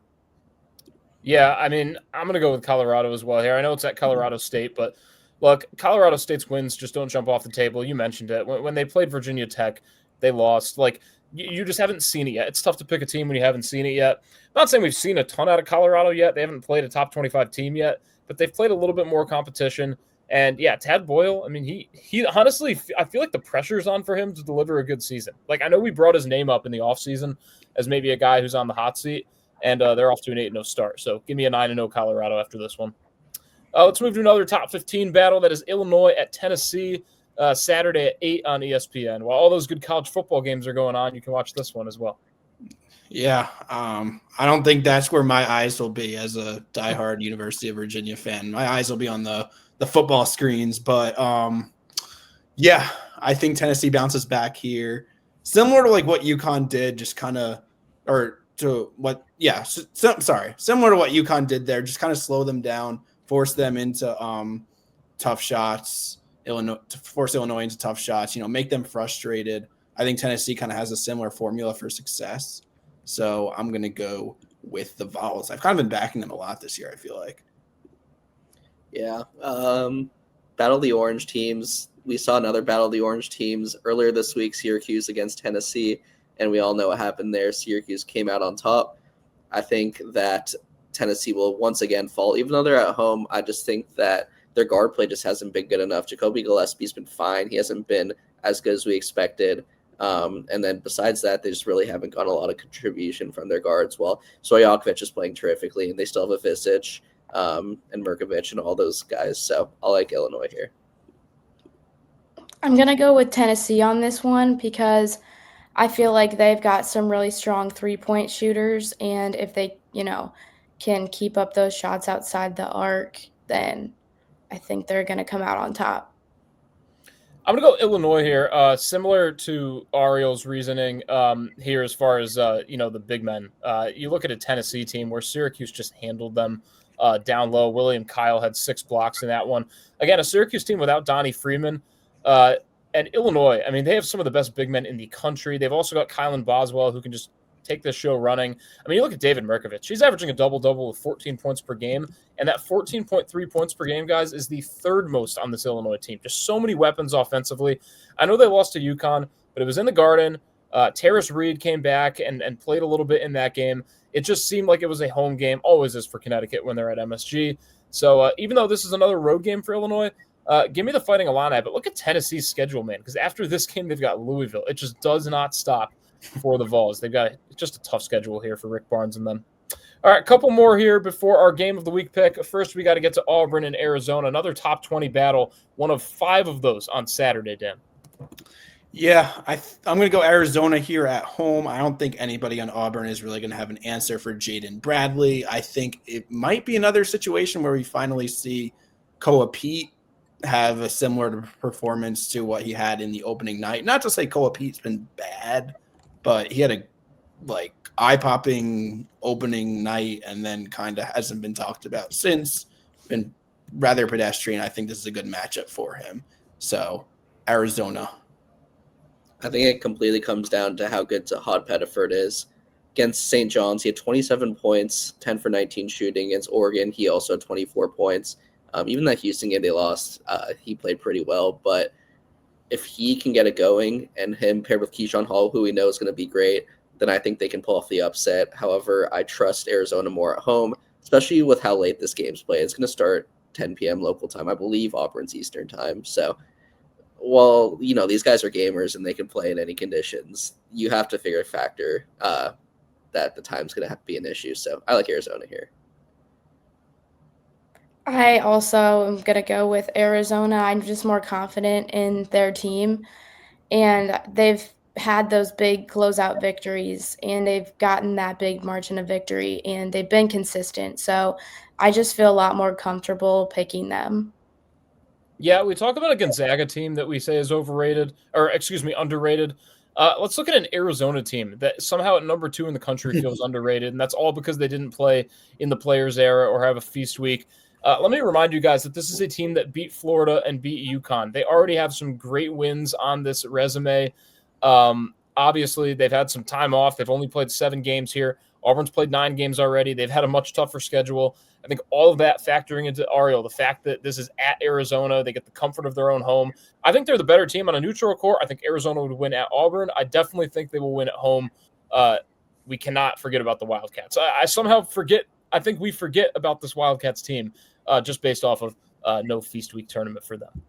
Yeah, I mean, I'm going to go with Colorado as well here. I know it's at Colorado State, but look, Colorado State's wins just don't jump off the table. You mentioned it. When they played Virginia Tech, they lost. Like, you just haven't seen it yet. It's tough to pick a team when you haven't seen it yet. I'm not saying we've seen a ton out of Colorado yet. They haven't played a top 25 team yet, but they've played a little bit more competition. And, yeah, Tad Boyle, I mean, he honestly, I feel like the pressure's on for him to deliver a good season. Like, I know we brought his name up in the offseason as maybe a guy who's on the hot seat, and they're off to an 8-0 start. So give me a 9-0 Colorado after this one. Let's move to another top 15 battle. That is Illinois at Tennessee, Saturday at 8 on ESPN. While all those good college football games are going on, you can watch this one as well. Yeah, I don't think that's where my eyes will be as a diehard University of Virginia fan. My eyes will be on the football screens, but yeah, I think Tennessee bounces back here, similar to like what UConn did, just kind of, or to what, yeah, similar to what UConn did there, just kind of slow them down, force them into tough shots, force Illinois into tough shots, make them frustrated. I think Tennessee kind of has a similar formula for success. So I'm going to go with the Vols. I've kind of been backing them a lot this year, I feel like. Yeah. Battle of the Orange teams. We saw another Battle of the Orange teams earlier this week, Syracuse against Tennessee, and we all know what happened there. Syracuse came out on top. I think that Tennessee will once again fall, even though they're at home. I just think that their guard play just hasn't been good enough. Jacoby Gillespie's been fine. He hasn't been as good as we expected. And then besides that, they just really haven't got a lot of contribution from their guards. Well, Stojakovic is playing terrifically, and they still have a Visich and Merkovich and all those guys. So I like Illinois here. I'm going to go with Tennessee on this one because I feel like they've got some really strong three-point shooters, and if they, can keep up those shots outside the arc, then I think they're going to come out on top. I'm going to go Illinois here, similar to Ariel's reasoning here as far as, the big men. You look at a Tennessee team where Syracuse just handled them down low. William Kyle had 6 blocks in that one. Again, a Syracuse team without Donnie Freeman. And Illinois, they have some of the best big men in the country. They've also got Kylan Boswell, who can just take this show running. You look at David Merkovich. He's averaging a double-double with 14 points per game. And that 14.3 points per game, guys, is the third most on this Illinois team. Just so many weapons offensively. I know they lost to UConn, but it was in the Garden. Terrace Reed came back and played a little bit in that game. It just seemed like it was a home game. Always is for Connecticut when they're at MSG. So even though this is another road game for Illinois, give me the Fighting Illini. But look at Tennessee's schedule, man, because after this game, they've got Louisville. It just does not stop for the Vols. They've got just a tough schedule here for Rick Barnes and them. All right, a couple more here before our game of the week pick. First, we got to get to Auburn and Arizona, another top 20 battle, one of 5 of those on Saturday, Dan. Yeah, I'm going to go Arizona here at home. I don't think anybody on Auburn is really going to have an answer for Jaden Bradley. I think it might be another situation where we finally see Koa Pete have a similar performance to what he had in the opening night. Not to say Koa Pete's been bad, but he had a eye-popping opening night and then kind of hasn't been talked about since. Been rather pedestrian. I think this is a good matchup for him. So, Arizona. I think it completely comes down to how good Todd Pettiford is. Against St. John's, he had 27 points, 10 for 19 shooting. Against Oregon, he also had 24 points. Even that Houston game they lost, he played pretty well. But if he can get it going and him paired with Keyshawn Hall, who we know is going to be great, then I think they can pull off the upset. However, I trust Arizona more at home, especially with how late this game's played. It's going to start 10 p.m. local time. I believe Auburn's Eastern time. So, while, these guys are gamers and they can play in any conditions, you have to factor that the time's going to have to be an issue. So, I like Arizona here. I also am going to go with Arizona. I'm just more confident in their team, and they've had those big closeout victories, and they've gotten that big margin of victory, and they've been consistent. So I just feel a lot more comfortable picking them. Yeah, we talk about a Gonzaga team that we say is underrated. Let's look at an Arizona team that somehow at number 2 in the country feels underrated, and that's all because they didn't play in the Players era or have a feast week. Let me remind you guys that this is a team that beat Florida and beat UConn. They already have some great wins on this resume. Obviously, they've had some time off. They've only played 7 games here. Auburn's played 9 games already. They've had a much tougher schedule. I think all of that factoring into Ariel, the fact that this is at Arizona, they get the comfort of their own home. I think they're the better team on a neutral court. I think Arizona would win at Auburn. I definitely think they will win at home. We cannot forget about the Wildcats. I somehow forget. I think we forget about this Wildcats team just based off of no Feast Week tournament for them.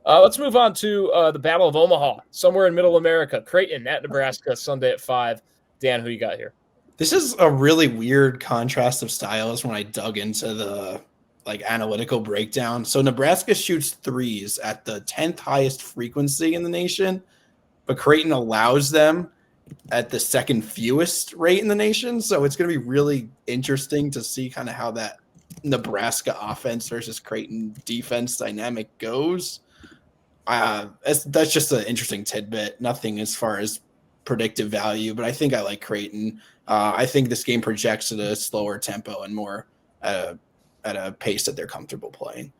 Let's move on to the Battle of Omaha, somewhere in Middle America. Creighton at Nebraska, Sunday at 5. Dan, who you got here? This is a really weird contrast of styles when I dug into the analytical breakdown. So Nebraska shoots threes at the 10th highest frequency in the nation, but Creighton allows them at the second fewest rate in the nation. So it's going to be really interesting to see kind of how that Nebraska offense versus Creighton defense dynamic goes. That's just an interesting tidbit. Nothing as far as predictive value, but I think I like Creighton. I think this game projects at a slower tempo and more at a pace that they're comfortable playing.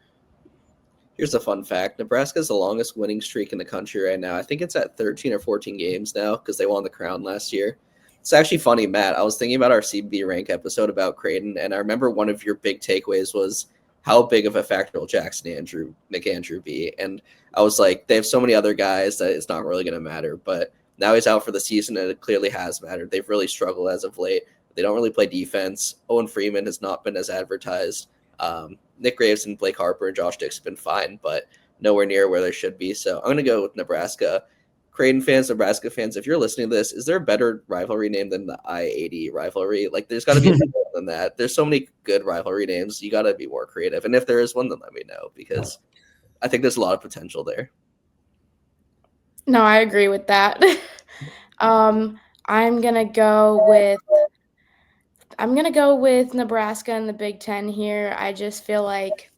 Here's a fun fact. Nebraska is the longest winning streak in the country right now. I think it's at 13 or 14 games now because they won the crown last year. It's actually funny, Matt. I was thinking about our CBB rank episode about Creighton, and I remember one of your big takeaways was how big of a factor will McAndrew be? And I was like, they have so many other guys that it's not really going to matter. But now he's out for the season, and it clearly has mattered. They've really struggled as of late. They don't really play defense. Owen Freeman has not been as advertised. Nick Graves and Blake Harper and Josh Dix have been fine, but nowhere near where they should be. So I'm going to go with Nebraska. Creighton fans, Nebraska fans, if you're listening to this, is there a better rivalry name than the I-80 rivalry? Like, there's got to be more than that. There's so many good rivalry names. You got to be more creative. And if there is one, then let me know, because I think there's a lot of potential there. No, I agree with that. I'm gonna go with Nebraska in the Big Ten here. I just feel like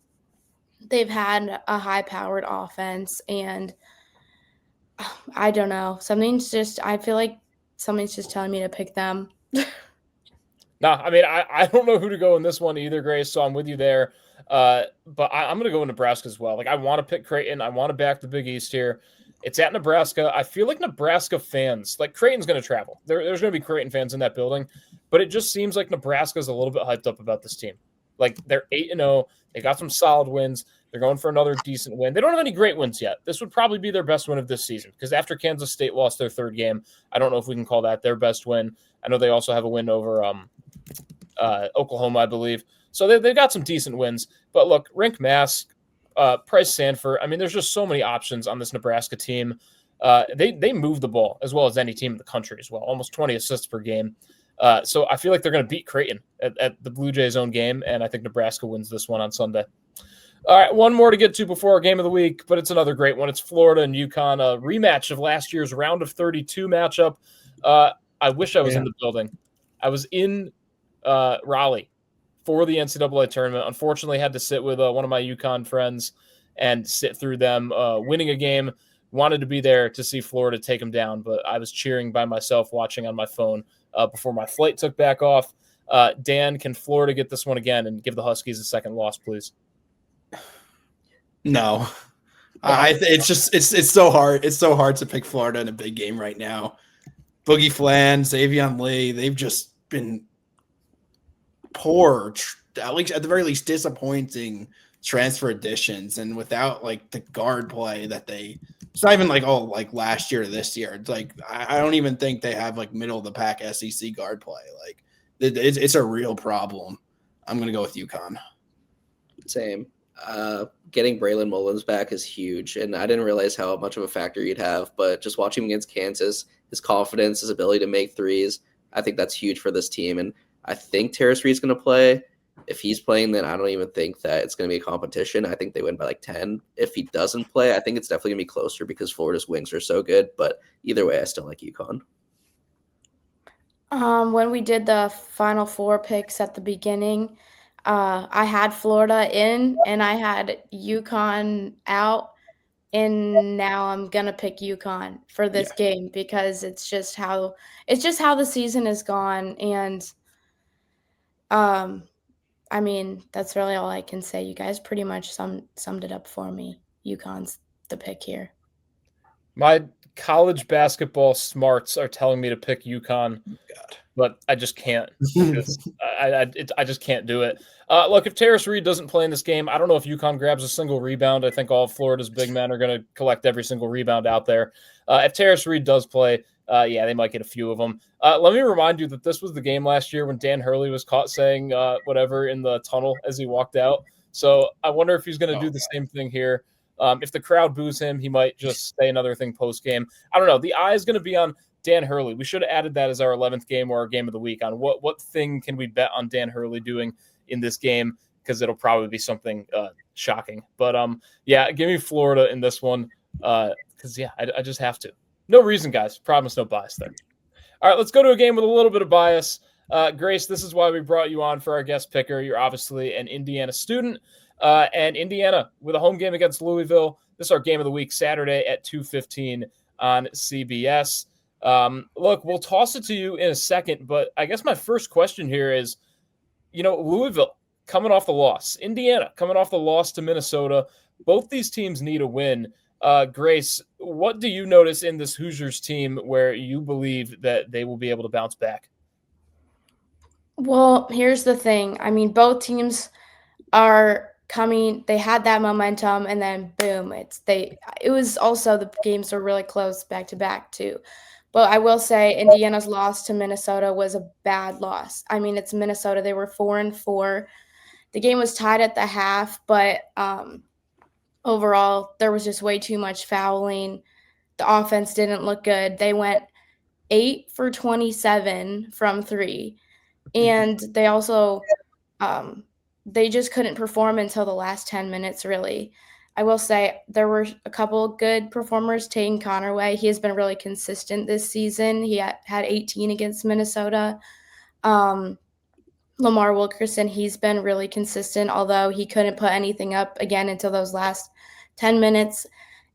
they've had a high-powered offense, and I don't know. I feel like something's just telling me to pick them. No, I mean, I don't know who to go in this one either, Grace, so I'm with you there. But I'm going to go with Nebraska as well. Like, I want to pick Creighton. I want to back the Big East here. It's at Nebraska. I feel like Nebraska fans, like Creighton's going to travel. There's going to be Creighton fans in that building, but it just seems like Nebraska's a little bit hyped up about this team. Like, they're 8-0. They got some solid wins. They're going for another decent win. They don't have any great wins yet. This would probably be their best win of this season because after Kansas State lost their third game, I don't know if we can call that their best win. I know they also have a win over Oklahoma, I believe. So they've got some decent wins. But look, Rink Mask, Price Sanford, I mean, there's just so many options on this Nebraska team. They move the ball as well as any team in the country as well, almost 20 assists per game. So I feel like they're going to beat Creighton at the Blue Jays' own game, and I think Nebraska wins this one on Sunday. All right, one more to get to before our game of the week, but it's another great one. It's Florida and UConn, a rematch of last year's round of 32 matchup. I wish I was in the building. I was in Raleigh for the NCAA tournament. Unfortunately, had to sit with one of my UConn friends and sit through them winning a game. Wanted to be there to see Florida take them down, but I was cheering by myself, watching on my phone before my flight took back off. Dan, can Florida get this one again and give the Huskies a second loss, please? No, it's so hard. It's so hard to pick Florida in a big game right now. Boogie Flan, Xavion Lee, they've just been poor, at the very least disappointing transfer additions, and without like the guard play that it's not even like last year to this year. It's like I don't even think they have like middle of the pack SEC guard play. Like it's a real problem. I'm gonna go with UConn. Same. Getting Braylon Mullins back is huge, and I didn't realize how much of a factor he'd have, but just watching him against Kansas, his confidence, his ability to make threes, I think that's huge for this team. And I think Terrace Reed's going to play. If he's playing, then I don't even think that it's going to be a competition. I think they win by like 10. If he doesn't play, I think it's definitely going to be closer because Florida's wings are so good. But either way, I still like UConn. When we did the Final Four picks at the beginning, I had Florida in and I had UConn out, and now I'm gonna pick UConn for this game because it's just how the season has gone, and I mean, that's really all I can say. You guys pretty much summed it up for me. UConn's the pick here. My college basketball smarts are telling me to pick UConn, but I just can't. I just can't do it. Look, if Terrace Reed doesn't play in this game, I don't know if UConn grabs a single rebound. I think all of Florida's big men are going to collect every single rebound out there. If Terrace Reed does play, they might get a few of them. Let me remind you that this was the game last year when Dan Hurley was caught saying whatever in the tunnel as he walked out. So I wonder if he's going to do the same thing here. If the crowd boos him, he might just say another thing post-game. I don't know. The eye is going to be on Dan Hurley. We should have added that as our 11th game or our game of the week on what thing can we bet on Dan Hurley doing in this game, because it'll probably be something shocking. But, give me Florida in this one because, I just have to. No reason, guys. Promise no bias there. All right, let's go to a game with a little bit of bias. Grace, this is why we brought you on for our guest picker. You're obviously an Indiana student, and Indiana with a home game against Louisville. This is our game of the week, Saturday at 2:15 on CBS. Look, we'll toss it to you in a second, but I guess my first question here is, Louisville coming off the loss, Indiana coming off the loss to Minnesota. Both these teams need a win. Grace, what do you notice in this Hoosiers team where you believe that they will be able to bounce back? Well, here's the thing. I mean, both teams are coming. They had that momentum, and then boom, it was also the games were really close back to back too. But I will say Indiana's loss to Minnesota was a bad loss. I mean, it's Minnesota. They were 4-4. The game was tied at the half, but overall, there was just way too much fouling. The offense didn't look good. They went 8 for 27 from 3. And they also they just couldn't perform until the last 10 minutes, really. I will say there were a couple good performers. Payne Connerway, he has been really consistent this season. He had 18 against Minnesota. Lamar Wilkerson, he's been really consistent, although he couldn't put anything up again until those last 10 minutes.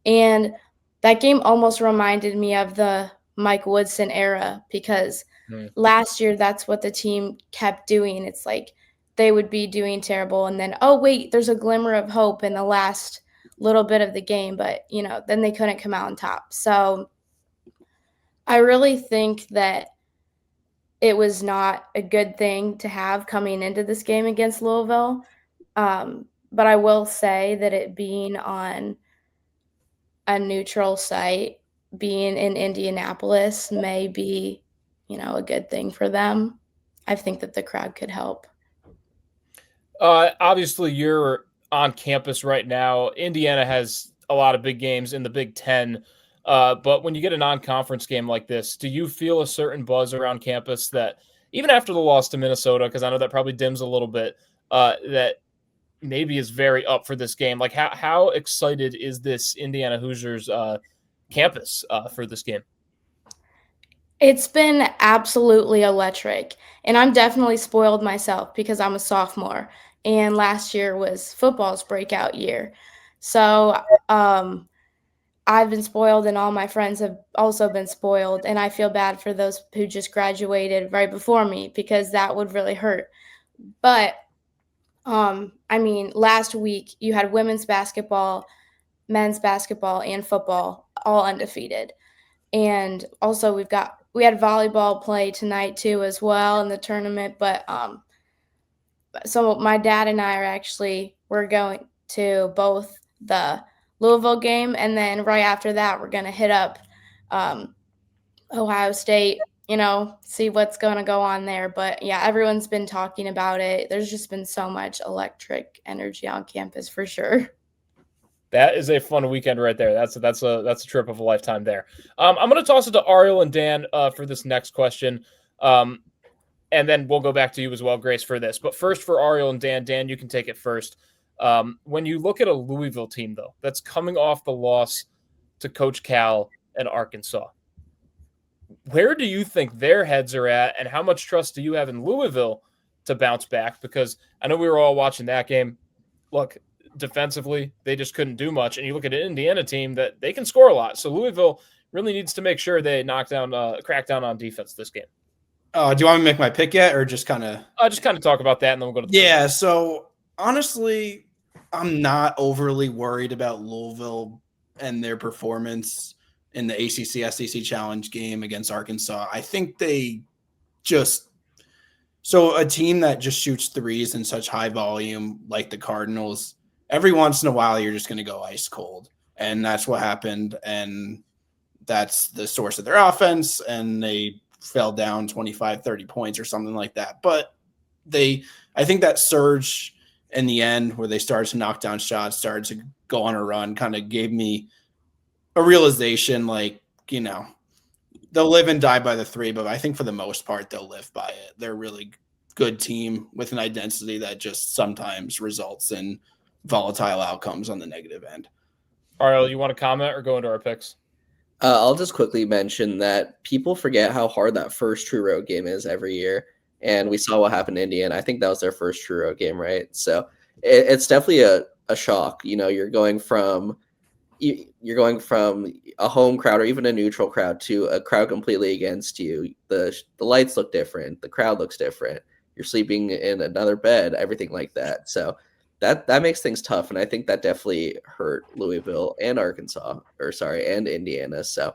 And that game almost reminded me of the Mike Woodson era because last year that's what the team kept doing. It's like they would be doing terrible and then, oh, wait, there's a glimmer of hope in the last little bit of the game, but, then they couldn't come out on top. So I really think that it was not a good thing to have coming into this game against Louisville. But I will say that it being on a neutral site, being in Indianapolis may be, a good thing for them. I think that the crowd could help. Obviously, you're on campus right now. Indiana has a lot of big games in the Big Ten. But when you get a non-conference game like this, do you feel a certain buzz around campus that even after the loss to Minnesota, because I know that probably dims a little bit, that maybe is very up for this game? Like how excited is this Indiana Hoosiers campus for this game? It's been absolutely electric, and I'm definitely spoiled myself because I'm a sophomore, and last year was football's breakout year. So I've been spoiled, and all my friends have also been spoiled, and I feel bad for those who just graduated right before me because that would really hurt. But, last week you had women's basketball, men's basketball, and football all undefeated. And also we had volleyball play tonight too as well in the tournament. But so my dad and I we're going to both the Louisville game, and then right after that we're going to hit up Ohio State, see what's going to go on there. But yeah, everyone's been talking about it. There's just been so much electric energy on campus for sure. That is a fun weekend right there. That's a trip of a lifetime there. I'm going to toss it to Ariel and Dan for this next question, and then we'll go back to you as well, Grace, for this. But first, for Ariel and Dan. Dan, you can take it first. When you look at a Louisville team, though, that's coming off the loss to Coach Cal and Arkansas, where do you think their heads are at, and how much trust do you have in Louisville to bounce back? Because I know we were all watching that game. Look, defensively, they just couldn't do much. And you look at an Indiana team that they can score a lot. So Louisville really needs to make sure they crack down on defense this game. Do you want me to make my pick yet, or just kind of? Just kind of talk about that, and then we'll go to the Yeah. So honestly, I'm not overly worried about Louisville and their performance in the ACC SEC Challenge game against Arkansas. I think they so a team that just shoots threes in such high volume, like the Cardinals, every once in a while you're just going to go ice cold, and that's what happened. And that's the source of their offense, and they fell down 25, 30 points or something like that. But I think that surge in the end where they started to knock down shots, started to go on a run, kind of gave me a realization, they'll live and die by the three, but I think for the most part, they'll live by it. They're a really good team with an identity that just sometimes results in volatile outcomes on the negative end. Ariel, you want to comment or go into our picks? I'll just quickly mention that people forget how hard that first true road game is every year. And we saw what happened to Indiana. I think that was their first true road game, right? So it's definitely a shock. You're going from a home crowd or even a neutral crowd to a crowd completely against you. The lights look different. The crowd looks different. You're sleeping in another bed, everything like that. So that makes things tough. And I think that definitely hurt Louisville and and Indiana. So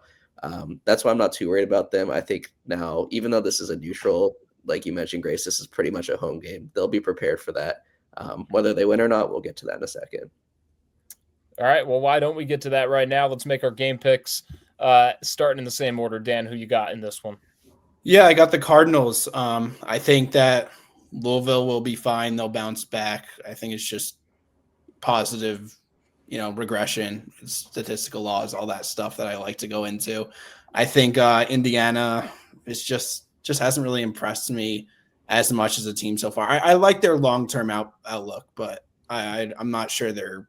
that's why I'm not too worried about them. I think now, even though this is a neutral, like you mentioned, Grace, this is pretty much a home game. They'll be prepared for that. Whether they win or not, we'll get to that in a second. All right, well, why don't we get to that right now? Let's make our game picks, starting in the same order. Dan, who you got in this one? Yeah, I got the Cardinals. I think that Louisville will be fine. They'll bounce back. I think it's just positive, regression, statistical laws, all that stuff that I like to go into. I think Indiana is just hasn't really impressed me as much as a team so far. I like their long-term outlook, but I'm not sure they're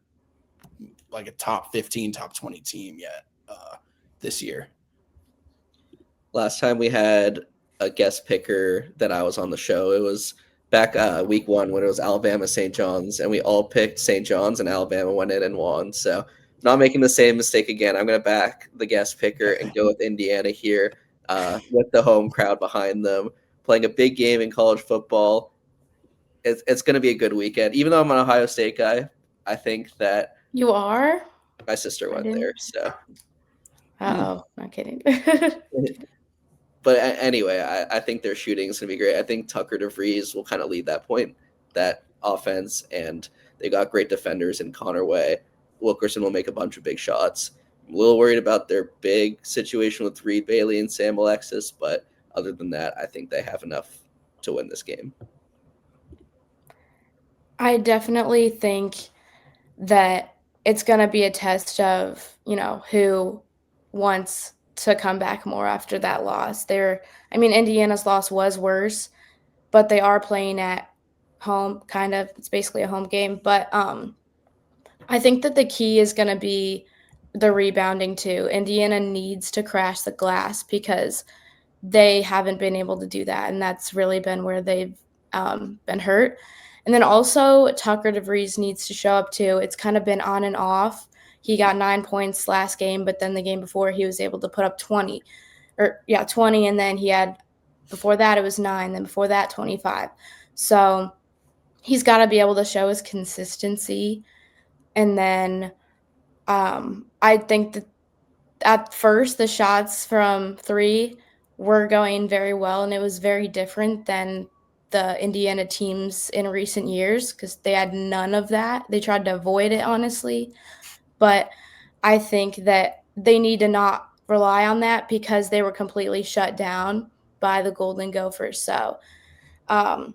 like a top 15, top 20 team yet this year. Last time we had a guest picker that I was on the show, it was back week 1 when it was Alabama St. John's, and we all picked St. John's, and Alabama went in and won. So not making the same mistake again. I'm going to back the guest picker and go with Indiana here with the home crowd behind them, playing a big game in college football. It's going to be a good weekend. Even though I'm an Ohio State guy, I think that You are? my sister went there. So, Uh-oh, not kidding. but anyway, I think their shooting is going to be great. I think Tucker DeVries will kind of lead that offense, and they got great defenders in Connor Way. Wilkerson will make a bunch of big shots. I'm a little worried about their big situation with Reed Bailey and Sam Alexis, but other than that, I think they have enough to win this game. I definitely think that it's going to be a test of, who wants to come back more after that loss. Indiana's loss was worse, but they are playing at home, kind of. It's basically a home game. But I think that the key is going to be the rebounding too. Indiana needs to crash the glass because they haven't been able to do that, and that's really been where they've been hurt. And then also Tucker DeVries needs to show up too. It's kind of been on and off. He got 9 points last game, but then the game before he was able to put up 20. And then he had, before that it was 9, then before that 25. So he's got to be able to show his consistency. And then I think that at first the shots from 3 were going very well, and it was very different than the Indiana teams in recent years because they had none of that. They tried to avoid it, honestly. But I think that they need to not rely on that because they were completely shut down by the Golden Gophers. So I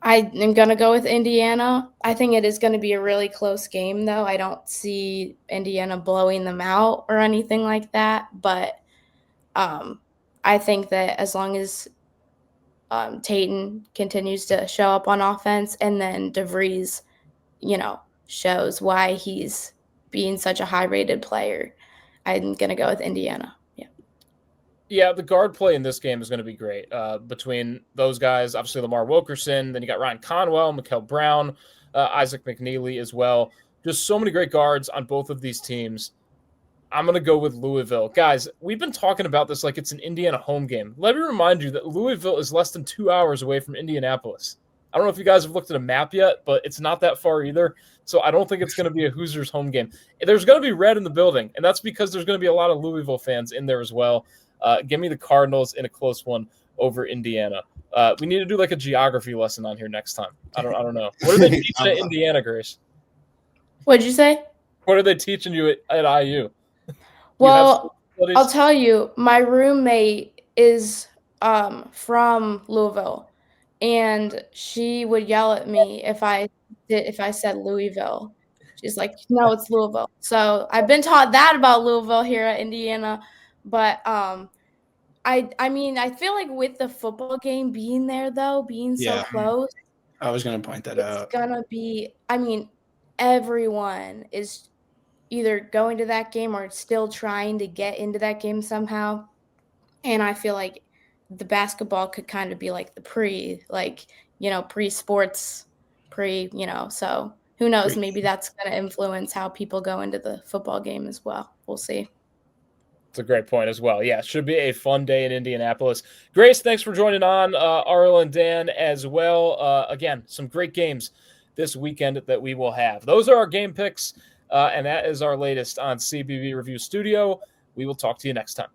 am going to go with Indiana. I think it is going to be a really close game, though. I don't see Indiana blowing them out or anything like that. But I think that as long as Tayton continues to show up on offense, and then DeVries, shows why he's being such a high-rated player, I'm going to go with Indiana. Yeah, the guard play in this game is going to be great. Between those guys, obviously Lamar Wilkerson, then you got Ryan Conwell, Mikael Brown, Isaac McNeely as well. Just so many great guards on both of these teams. I'm going to go with Louisville. Guys, we've been talking about this like it's an Indiana home game. Let me remind you that Louisville is less than 2 hours away from Indianapolis. I don't know if you guys have looked at a map yet, but it's not that far either. So I don't think it's going to be a Hoosiers home game. There's going to be red in the building, and that's because there's going to be a lot of Louisville fans in there as well. Give me the Cardinals in a close one over Indiana. We need to do like a geography lesson on here next time. I don't know. What are they teaching at Indiana, Grace? What'd you say? What are they teaching you at IU? Well, I'll tell you, my roommate is from Louisville, and she would yell at me if I said Louisville. She's like, "No, it's Louisville." So I've been taught that about Louisville here at Indiana, but I feel like with the football game being there though, being so close, I was going to point that out. It's gonna be. Everyone is either going to that game or still trying to get into that game somehow. And I feel like the basketball could kind of be like the pre-sports, so who knows? Maybe that's going to influence how people go into the football game as well. We'll see. It's a great point as well. Yeah, it should be a fun day in Indianapolis. Grace, thanks for joining on. Ariel and Dan as well. Again, some great games this weekend that we will have. Those are our game picks, and that is our latest on CBB Review Studio. We will talk to you next time.